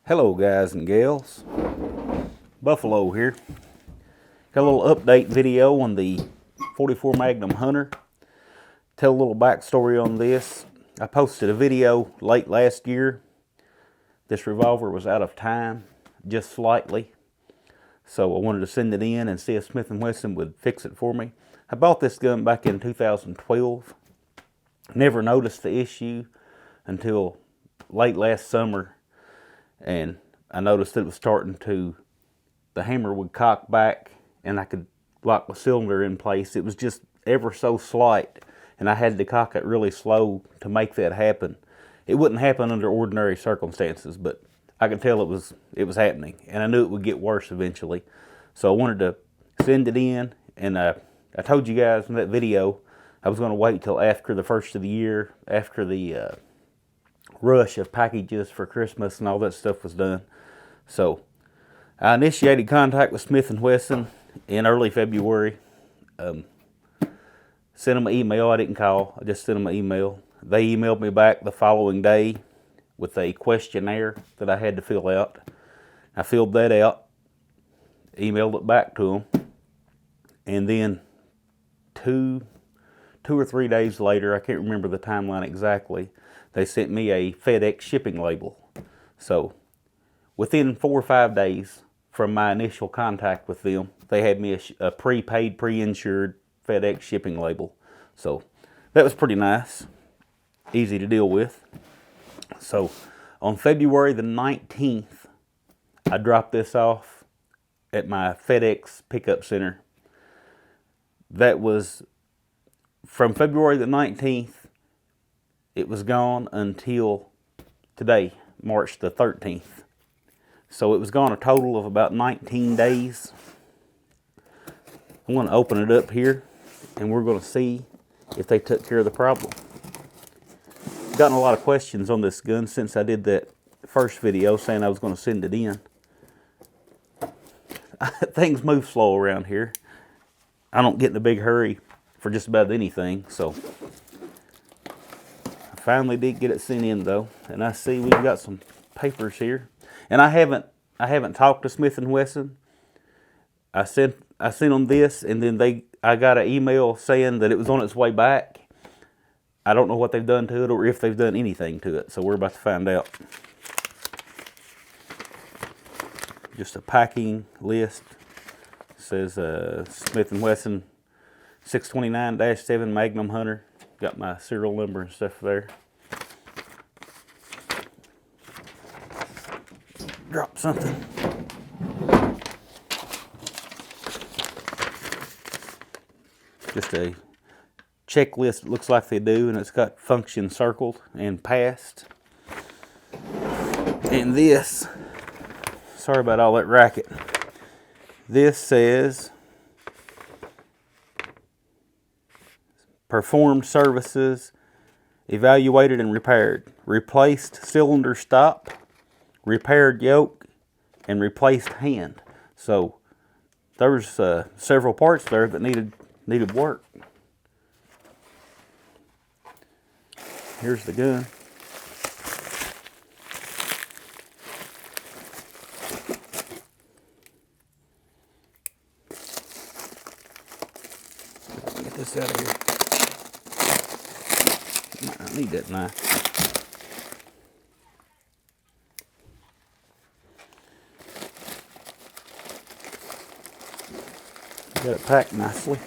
Hello guys and gals, Buffalo here. Got a little update video on the 44 Magnum Hunter. Tell a little backstory on this. I posted a video late last year. This revolver was out of time, just slightly. So I wanted to send it in and see if Smith and Wesson would fix it for me. I bought this gun back in 2012. Never noticed the issue until late last summer. And I noticed that it was starting to, the hammer would cock back and I could lock the cylinder in place. It was just ever so slight, and I had to cock it really slow to make that happen. It wouldn't happen under ordinary circumstances, but I could tell it was happening, and I knew it would get worse eventually. So I wanted to send it in, and I told you guys in that video I was going to wait till after the first of the year, after the rush of packages for Christmas and all that stuff was done. So I initiated contact with Smith and Wesson in early February. Sent them an email. I didn't call. I just sent them an email. They emailed me back the following day with a questionnaire that I had to fill out. I filled that out, emailed it back to them, and then two or 3 days later, I can't remember the timeline exactly, they sent me a FedEx shipping label. So within 4 or 5 days from my initial contact with them, they had me a prepaid, pre-insured FedEx shipping label. So that was pretty nice, easy to deal with. So on February the 19th, I dropped this off at my FedEx pickup center. That was from February the 19th, it was gone until today, March the 13th. So it was gone a total of about 19 days. I'm going to open it up here, and we're going to see if they took care of the problem. I've gotten a lot of questions on this gun since I did that first video saying I was going to send it in. Things move slow around here. I don't get in a big hurry for just about anything, so I finally did get it sent in though, and I see we've got some papers here. And I haven't talked to Smith and Wesson. I sent them this, and then I got an email saying that it was on its way back. I don't know what they've done to it or if they've done anything to it, so we're about to find out. Just a packing list. It says Smith and Wesson 629-7 Magnum Hunter. Got my serial number and stuff there. Drop something. Just a checklist, it looks like they do, and it's got function circled and passed. And this, sorry about all that racket. This says performed services, evaluated and repaired. Replaced cylinder stop, repaired yoke, and replaced hand. So there's several parts there that needed work. Here's the gun. Get this out of here. Might not need that knife. Got it packed nicely.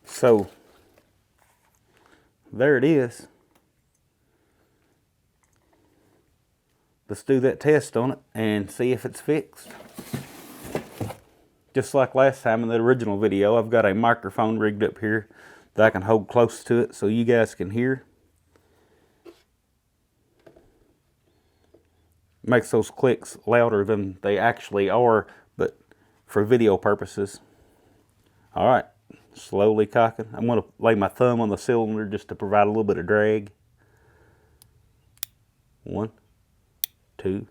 So there it is. Let's do that test on it and see if it's fixed. Just like last time in the original video, I've got a microphone rigged up here that I can hold close to it so you guys can hear. Makes those clicks louder than they actually are, but for video purposes. All right, slowly cocking. I'm going to lay my thumb on the cylinder just to provide a little bit of drag. 1, 2,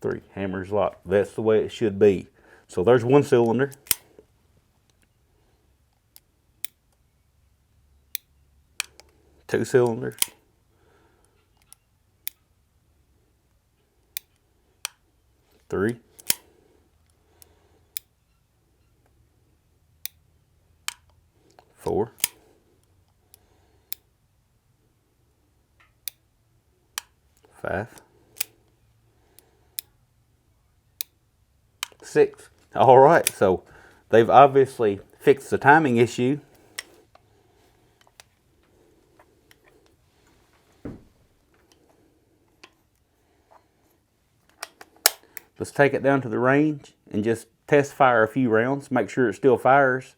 3. Hammer's locked. That's the way it should be. So there's one cylinder. 2 cylinders. 3. 4. 5. 6. All right, so they've obviously fixed the timing issue. Let's take it down to the range and just test fire a few rounds, make sure it still fires,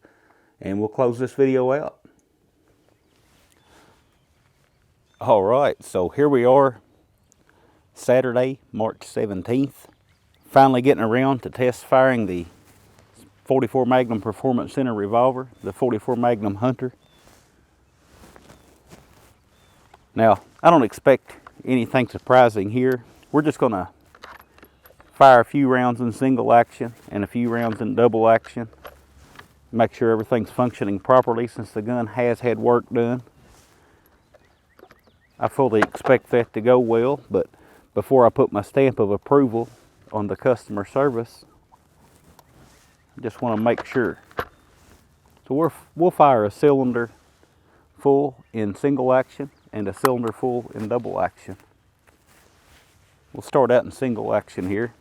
and we'll close this video out. All right, so here we are, Saturday, March 17th. Finally getting around to test firing the 44 Magnum Performance Center revolver, the 44 Magnum Hunter. Now, I don't expect anything surprising here. We're just gonna fire a few rounds in single action and a few rounds in double action. Make sure everything's functioning properly since the gun has had work done. I fully expect that to go well, but before I put my stamp of approval on the customer service, I just want to make sure. So we'll fire a cylinder full in single action and a cylinder full in double action. We'll start out in single action here.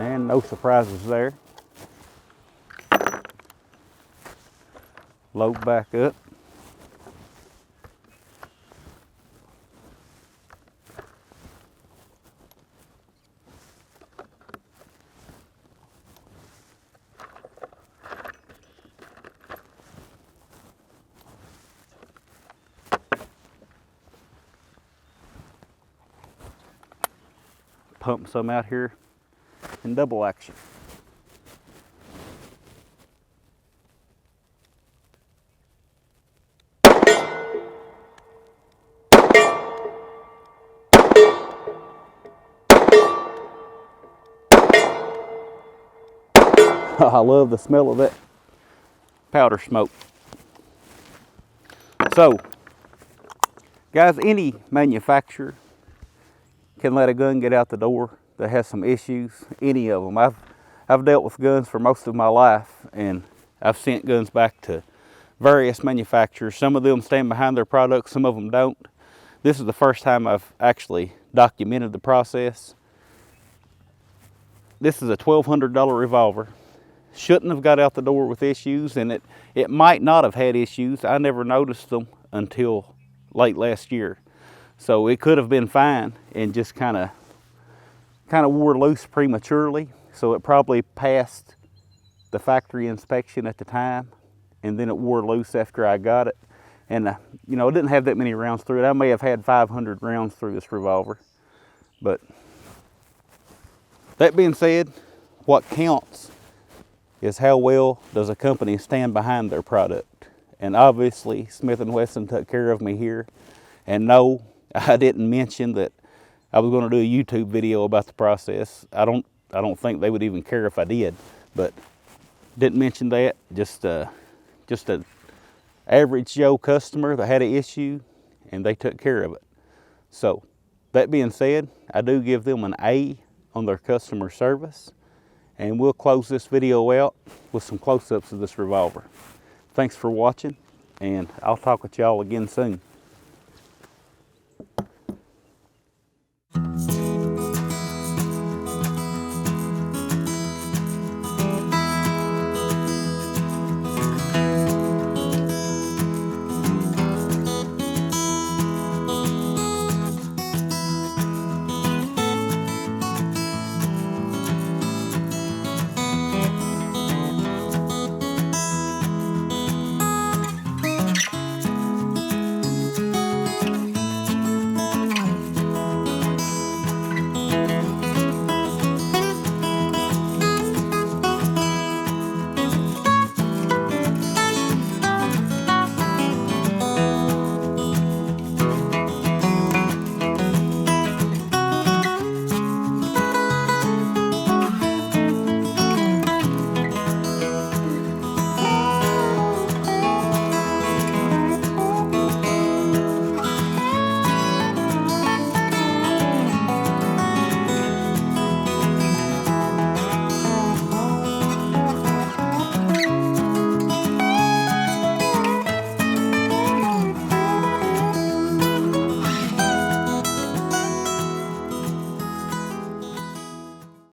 And no surprises there. Load back up. Pump some out here in double action. I love the smell of that powder smoke. So, guys, any manufacturer can let a gun get out the door that has some issues, any of them. I've dealt with guns for most of my life, and I've sent guns back to various manufacturers. Some of them stand behind their products, some of them don't. This is the first time I've actually documented the process. This is a $1,200 revolver. Shouldn't have got out the door with issues, and it might not have had issues. I never noticed them until late last year. So it could have been fine and just kind of wore loose prematurely. So it probably passed the factory inspection at the time, and then it wore loose after I got it. And you know, it didn't have that many rounds through it. I may have had 500 rounds through this revolver. But that being said, what counts is how well does a company stand behind their product. And obviously Smith and Wesson took care of me here. And no, I didn't mention that I was going to do a YouTube video about the process. I don't think they would even care if I did, but didn't mention that. Just a average Joe customer that had an issue, and they took care of it. So that being said, I do give them an A on their customer service, and we'll close this video out with some close-ups of this revolver. Thanks for watching, and I'll talk with y'all again soon.